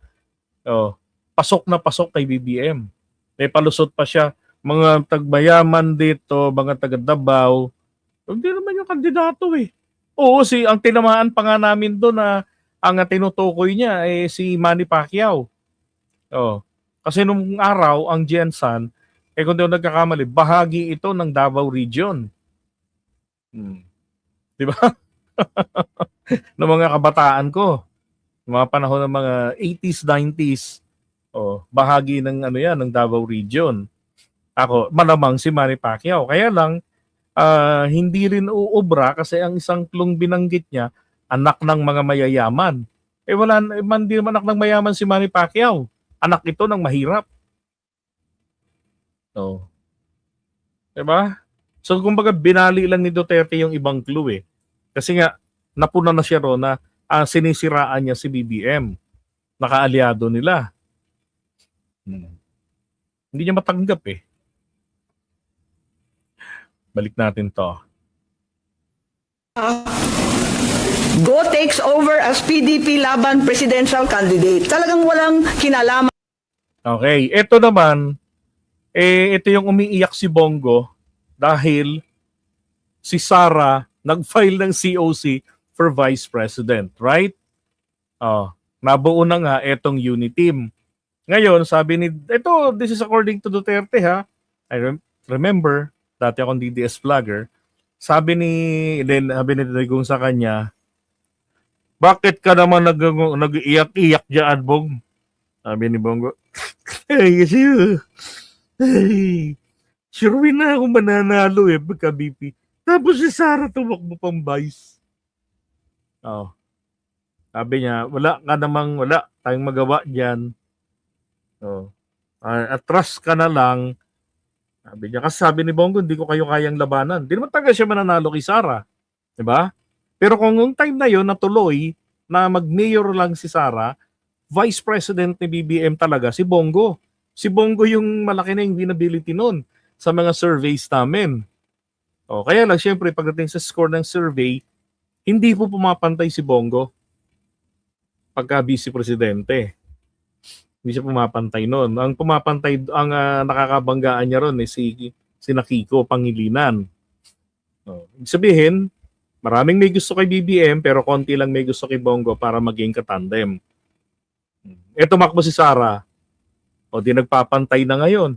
pasok na pasok kay BBM. May palusot pa siya, mga tagmayaman dito, mga taga Davao. Hindi naman yung kandidato eh. Oo, ang tinamaan pa nga namin doon na ang tinutukoy niya eh si Manny Pacquiao. Kasi nung araw, ang Jensan, kung di ako nagkakamali, bahagi ito ng Davao Region. Di ba? Ng mga kabataan ko. Mga panahon ng mga 80s, 90s. Bahagi ng ng Davao Region. Ako, malamang si Manny Pacquiao. Kaya lang, hindi rin uubra kasi ang isang klong binanggit niya, anak ng mga mayayaman. Hindi naman anak ng mayaman si Manny Pacquiao. Anak ito ng mahirap. Diba? So, kumbaga, binali lang ni Duterte yung ibang clue eh. Kasi nga, napuna na siya ro na sinisiraan niya si BBM. Nakaalyado nila. Hindi niya matanggap eh. Balik natin to. Go takes over as PDP laban presidential candidate. Talagang walang kinalaman. Okay, ito naman, ito yung umiiyak si Bongo dahil si Sara nag-file ng COC for Vice President, right? Nabuo na nga itong uniteam. Ngayon, sabi this is according to Duterte ha, I remember, dati akong DDS vlogger, sabi ni Digong sa kanya, bakit ka naman nag-iyak-iyak dyan, Bong? Sabi ni Bongo, kasi sure na ako mananalo pagka BP. Tapos si Sara tumakbo pang vice. Sabi niya, wala tayong magawa dyan. Atras ka na lang. Sabi niya, kasi sabi ni Bongo, hindi ko kayo kayang labanan. Di naman taga siya mananalo kay Sara. Diba? Pero kung yung time na yon natuloy na mag-mayor lang si Sara, Vice President ni BBM talaga si Bongo. Si Bongo yung malaki na yung winnability nun sa mga surveys namin. Kaya lang, syempre, pagdating sa score ng survey, hindi po pumapantay si Bongo pagka vice presidente. Hindi siya pumapantay noon. Ang pumapantay, ang nakakabanggaan niya ron si Nakiko Pangilinan. Ibig sabihin, maraming may gusto kay BBM pero konti lang may gusto kay Bongo para maging katandem. Tumakbo si Sara. Di nagpapantay na ngayon.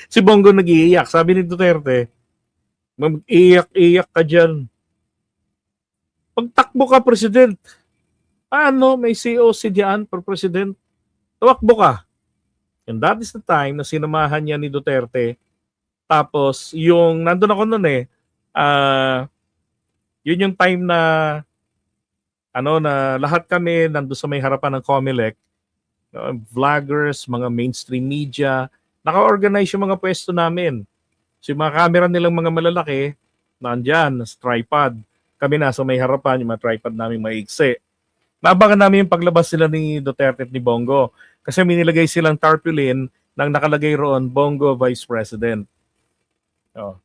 Si Bongo nag-iiyak. Sabi ni Duterte, mag-iyak-iyak ka dyan. Pagtakbo ka, President. May COC diyan for President. Tumakbo ka. And that is the time na sinamahan niya ni Duterte. Tapos, nandun ako nun yun yung time na na lahat kami nandun sa may harapan ng COMELEC. vloggers, mga mainstream media, naka-organize yung mga pwesto namin. So yung mga camera nilang mga malalaki, nandyan, sa tripod. Kami nasa may harapan, yung mga tripod namin maigsi. Naabangan namin yung paglabas sila ni Duterte at ni Bongo. Kasi may nilagay silang tarpaulin nang nakalagay roon, Bongo Vice President.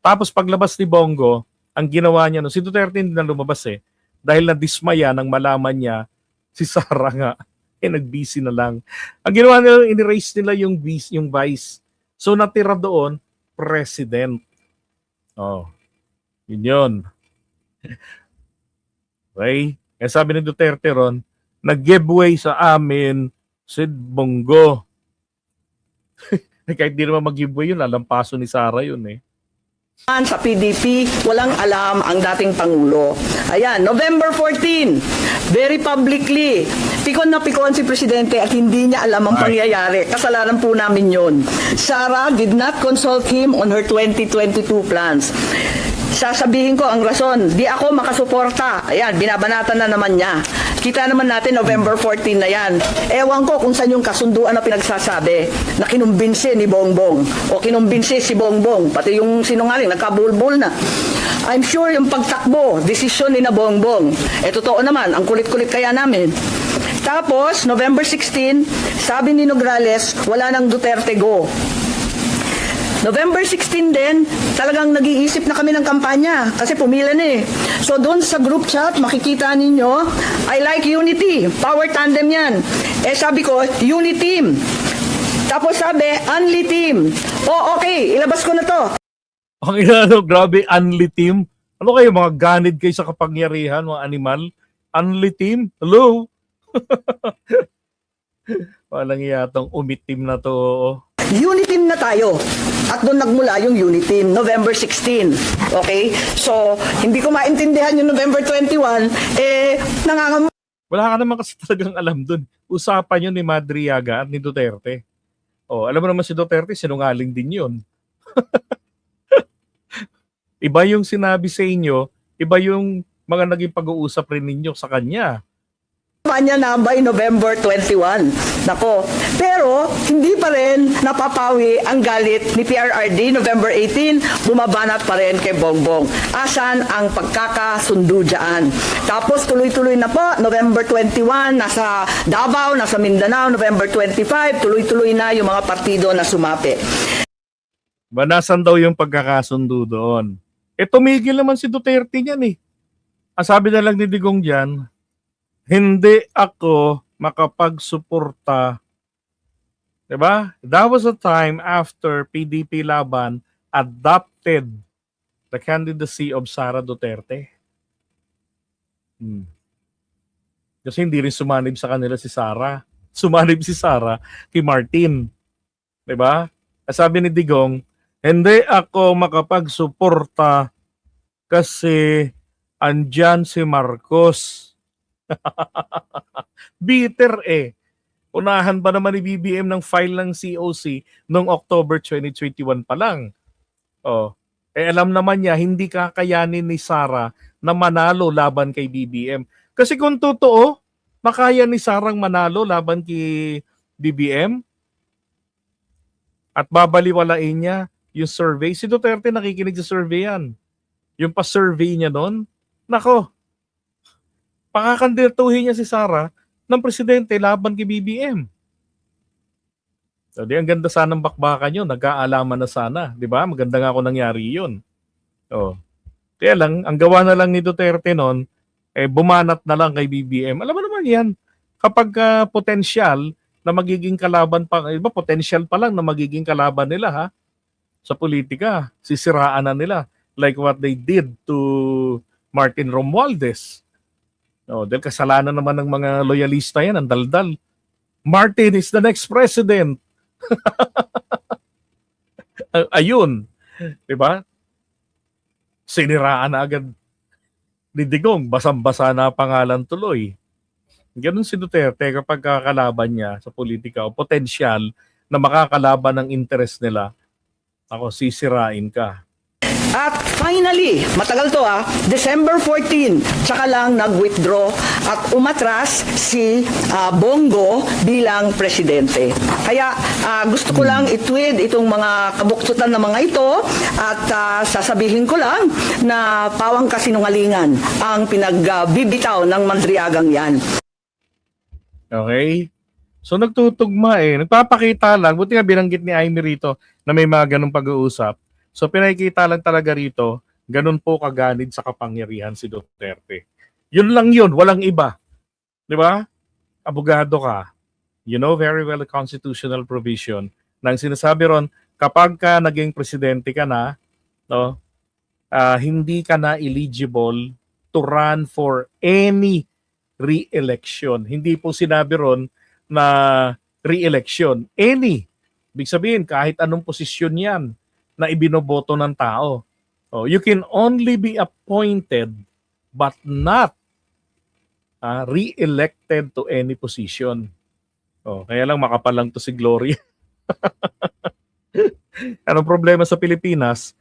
Tapos paglabas ni Bongo, ang ginawa niya, si Duterte hindi na lumabas dahil nadismaya nang malaman niya si Sara nga, nag-busy na lang. Ang ginawa nila, in-erase nila yung vice. So natira doon, President. Yun yun. Okay? Kaya sabi ni Duterte ron, nag-giveaway sa amin si Bongo. Kahit di naman mag-giveaway yun, lalampaso ni Sara yun Sa PDP, walang alam ang dating Pangulo. Ayan, November 14, very publicly, pikon na pikon si Presidente at hindi niya alam ang pangyayari. Kasalanan po namin yon. Sara did not consult him on her 2022 plans. Sasabihin ko ang rason, di ako makasuporta. Ayan, binabanatan na naman niya. Kita naman natin, November 14 na yan. Ewan ko kung saan yung kasunduan na pinagsasabi na kinumbinsi ni Bongbong o kinumbinsi si Bongbong. Pati yung sinungaling, nagkabulbul na. I'm sure yung pagtakbo, desisyon ni na Bongbong. Totoo naman, ang kulit-kulit kaya namin. Tapos, November 16, sabi ni Nograles, wala nang Duterte go. November 16 din, talagang nag-iisip na kami ng kampanya kasi pumila na So doon sa group chat, makikita ninyo, I like unity, power tandem yan. Sabi ko, unity. Tapos sabi, unli team. Okay, ilabas ko na to. Ang grabe, unli team. Ano kayo, mga ganid kayo sa kapangyarihan, mga animal? Unli team? Hello? Walang yatang umitim na to. Unity na tayo. At doon nagmula yung unity, November 16. Okay? So, hindi ko maintindihan yung November 21, Wala ka naman kasi talagang alam dun. Usapan yun ni Madriaga at ni Duterte. Alam mo naman si Duterte, sinungaling din yun. Iba yung sinabi sa inyo, iba yung mga naging pag-uusap rin ninyo sa kanya. Kampanya na by November 21. Nako. Pero, hindi pa rin napapawi ang galit ni PRRD November 18. Bumabanat pa rin kay Bongbong. Asan ang pagkakasundo dyan? Tapos, tuloy-tuloy na po. November 21, nasa Davao, nasa Mindanao. November 25, tuloy-tuloy na yung mga partido na sumapi. Nasan daw yung pagkakasundo doon? Tumigil naman si Duterte niyan Ang sabi na lang ni Digong dyan, hindi ako makapagsuporta. Diba? That was a time after PDP Laban adopted the candidacy of Sara Duterte. Kasi hindi rin sumanib sa kanila si Sara. Sumanib si Sara kay Martin. Diba? Sabi ni Digong, hindi ako makapagsuporta kasi andyan si Marcos. Bitter Unahan pa naman ni BBM ng file ng COC noong October 2021 pa lang. Alam naman niya, hindi kakayanin ni Sara na manalo laban kay BBM. Kasi kung totoo, makaya ni Sarang manalo laban kay BBM at babaliwalain niya yung survey. Si Duterte nakikinig sa survey yan. Yung pa-survey niya doon, nako, pakakandidatuhin niya si Sara ng presidente laban kay BBM. So, ang ganda sanang bakbakan yun. Nag-aalaman na sana. Di ba? Maganda nga ako nangyari yun. Kaya lang, ang gawa na lang ni Duterte noon, bumanat na lang kay BBM. Alam mo naman yan, kapag potensyal na magiging kalaban pa, iba potensyal pa lang na magiging kalaban nila sa politika, sisiraan na nila. Like what they did to Martin Romualdez. Dahil kasalanan naman ng mga loyalista yan, ang daldal. Martin is the next president. Ayun. Diba? Siniraan na agad ni Digong. Basang-basa na pangalan tuloy. Ganun si Duterte kapag kakalaban niya sa politika o potensyal na makakalaban ng interest nila, ako, sisirain ka. At finally, matagal to December 14, tsaka lang nag-withdraw at umatras si Bongo bilang presidente. Kaya gusto ko lang itweed itong mga kabuktutan na mga ito at sasabihin ko lang na pawang kasinungalingan ang pinagbibitaw ng mandriagang yan. Okay? So nagtutugma Nagpapakita lang. Buti nga binanggit ni Amy rito na may mga ganong pag-uusap. So pinakikita lang talaga rito, ganun po kaganid sa kapangyarihan si Duterte. Yun lang yun, walang iba. Di ba? Abogado ka. You know very well the constitutional provision na ang sinasabi ron, kapag ka naging presidente ka na, no, hindi ka na eligible to run for any re-election. Hindi po sinabi ron na re-election. Any. Ibig sabihin, kahit anong posisyon yan na ibinoboto ng tao. Oh, you can only be appointed but not re-elected to any position. Oh, kaya lang makapal lang to si Gloria. Anong problema sa Pilipinas?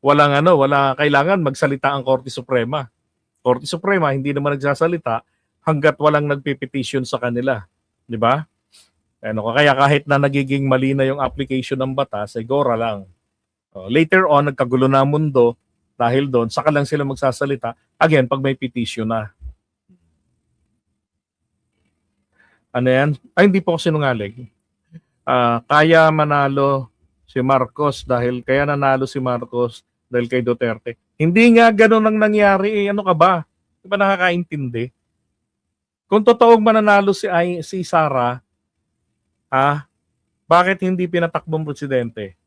Wala kailangan magsalita ang Korte Suprema. Korte Suprema hindi naman nagsasalita hangga't walang nagpe-petition sa kanila, 'di ba? Kaya kahit na nagiging mali na yung application ng batas, gora lang. Later on, nagkagulo na ang mundo dahil doon, saka lang sila magsasalita. Again, pag may petition na. Ano yan? Ay, hindi po ako sinungaling. Kaya manalo si Marcos kaya nanalo si Marcos dahil kay Duterte. Hindi nga ganun ang nangyari. Ano ka ba? Di ba nakakaintindi? Kung totoong mananalo si Sara, bakit hindi pinatakbong presidente?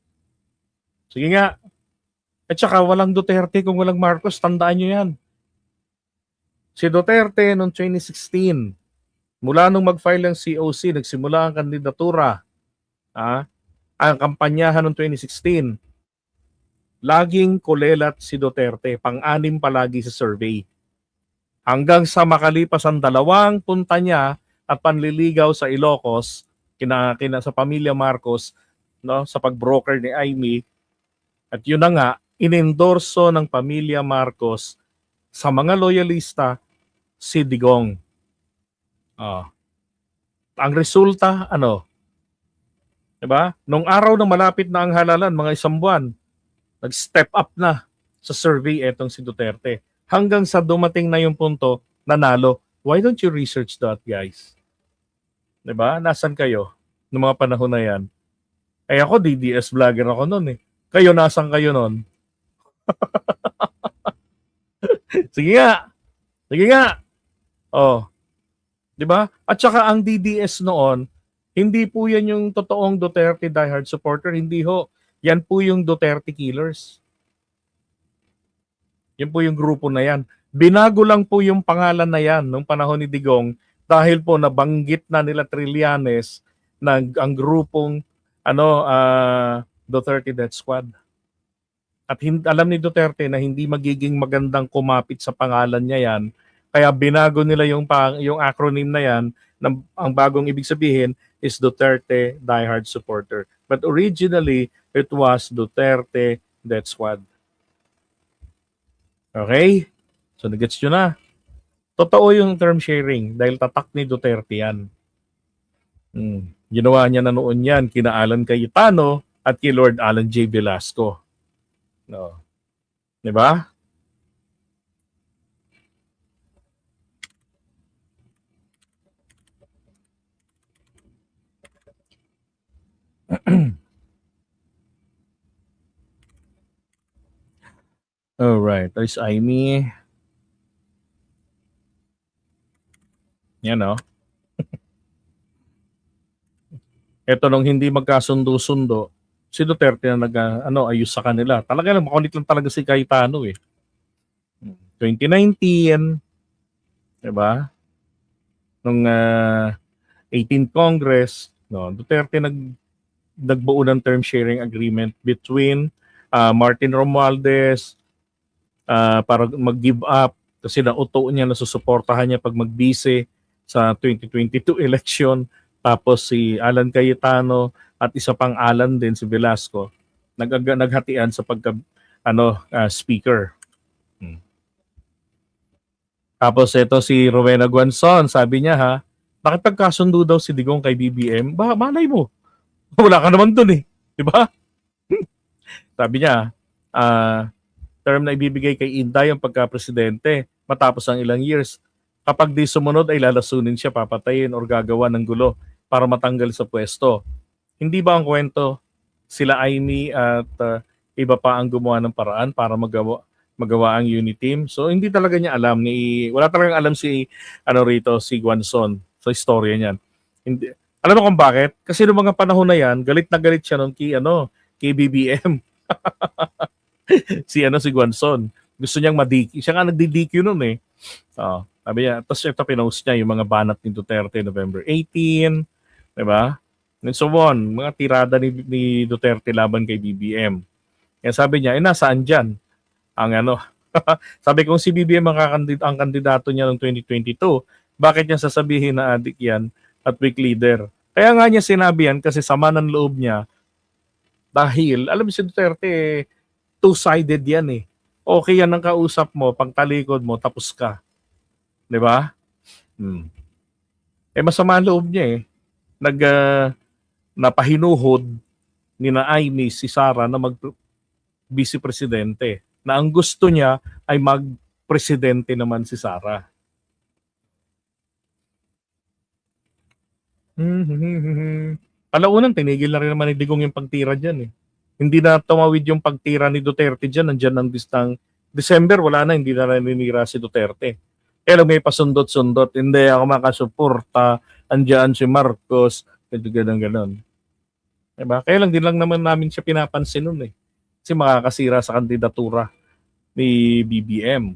Sige nga. At saka walang Duterte kung walang Marcos. Tandaan nyo yan. Si Duterte noong 2016, mula nung mag-file ng COC, nagsimula ang kandidatura. Ang kampanyahan noong 2016, laging kulelat si Duterte. Pang-anim palagi sa survey. Hanggang sa makalipas ang 2 punta niya at panliligaw sa Ilocos, sa pamilya Marcos, no, sa pagbroker ni Amy. At yun na nga, inendorso ng pamilya Marcos sa mga loyalista si Digong. Ang resulta, diba? Nung araw na malapit na ang halalan, mga 1 buwan, nag-step up na sa survey etong si Duterte. Hanggang sa dumating na yung punto, nanalo. Why don't you research that, guys? Diba? Nasaan kayo noong mga panahon na yan? Ako, DDS vlogger ako noon . Kayo, nasaan kayo noon? Sige nga. Sige nga. Diba? At saka ang DDS noon, hindi po yan yung totoong Duterte diehard supporter. Hindi ho. Yan po yung Duterte killers. Yan po yung grupo na yan. Binago lang po yung pangalan na yan nung panahon ni Digong dahil po nabanggit na nila Trillanes na ang grupong Duterte Death Squad. At alam ni Duterte na hindi magiging magandang kumapit sa pangalan niya yan. Kaya binago nila yung acronym na yan na ang bagong ibig sabihin is Duterte diehard supporter. But originally, it was Duterte Death Squad. Okay? So, nagets nyo na. Totoo yung term sharing dahil tatak ni Duterte yan. Ginawa niya na noon yan kina Alan Cayetano at kay Lord Alan J. Velasco. No. Diba? Alright, there's Amy. Yan Ito nung hindi magkasundo-sundo, si Duterte na ayos sa kanila. Talaga lang, makulit lang talaga si Cayetano 2019, diba? Nung 18th Congress, Duterte nagbuo ng term sharing agreement between Martin Romualdez para mag-give up kasi nauto niya na susuportahan niya pag magbise sa 2022 election. Tapos si Alan Cayetano at isa pang Alan din, si Velasco, naghatian sa pagka speaker. Tapos ito si Rowena Guanzon, sabi niya nakipagkasundo daw si Digong kay BBM. Malay mo. Wala ka naman dun eh. Di ba? Sabi niya, term na ibibigay kay Inday ang pagka-presidente matapos ang ilang years. Kapag di sumunod ay lalasunin siya, papatayin or gagawa ng gulo para matanggal sa pwesto. Hindi ba ang kwento sila Amy at iba pa ang gumawa ng paraan para magawa ang unit team? So hindi talaga niya alam, wala talagang alam si si Guanzon sa istorya niyan. Hindi, alam mo kung bakit? Kasi noong mga panahon na yan, galit na galit siya noon kay BBM. si Guanzon. Gusto niyang madiki. Siya nga nagdi-DQ noon eh. Sabi niya, tapos ito pinost niya yung mga banat ni Duterte November 18, 'di ba? And so on, mga tirada ni Duterte laban kay BBM. Kaya sabi niya, nasaan diyan ang sabi kong si BBM ang kandidato niya noong 2022, bakit niya sasabihin na adik yan at weak leader? Kaya nga niya sinabi yan kasi sama ng loob niya dahil, alam mo si Duterte, two-sided yan eh. Okay yan ang kausap mo, pagtalikod mo, tapos ka. Di ba? Masama ang loob niya eh. Napahinuhod ni na Amy si Sara na mag-vice presidente. Na ang gusto niya ay mag-presidente naman si Sara. Palaunan, tinigil na rin naman ni Digong yung pagtira dyan eh. Hindi na tumawid yung pagtira ni Duterte dyan. Nandyan ng December, wala na, hindi na naninira si Duterte. Kaya lang may pasundot-sundot. Hindi ako makasuporta. Andyan si Marcos. Ganon. Diba? Kaya lang din lang naman namin siya pinapansin nun eh. Kasi makakasira sa kandidatura ni BBM.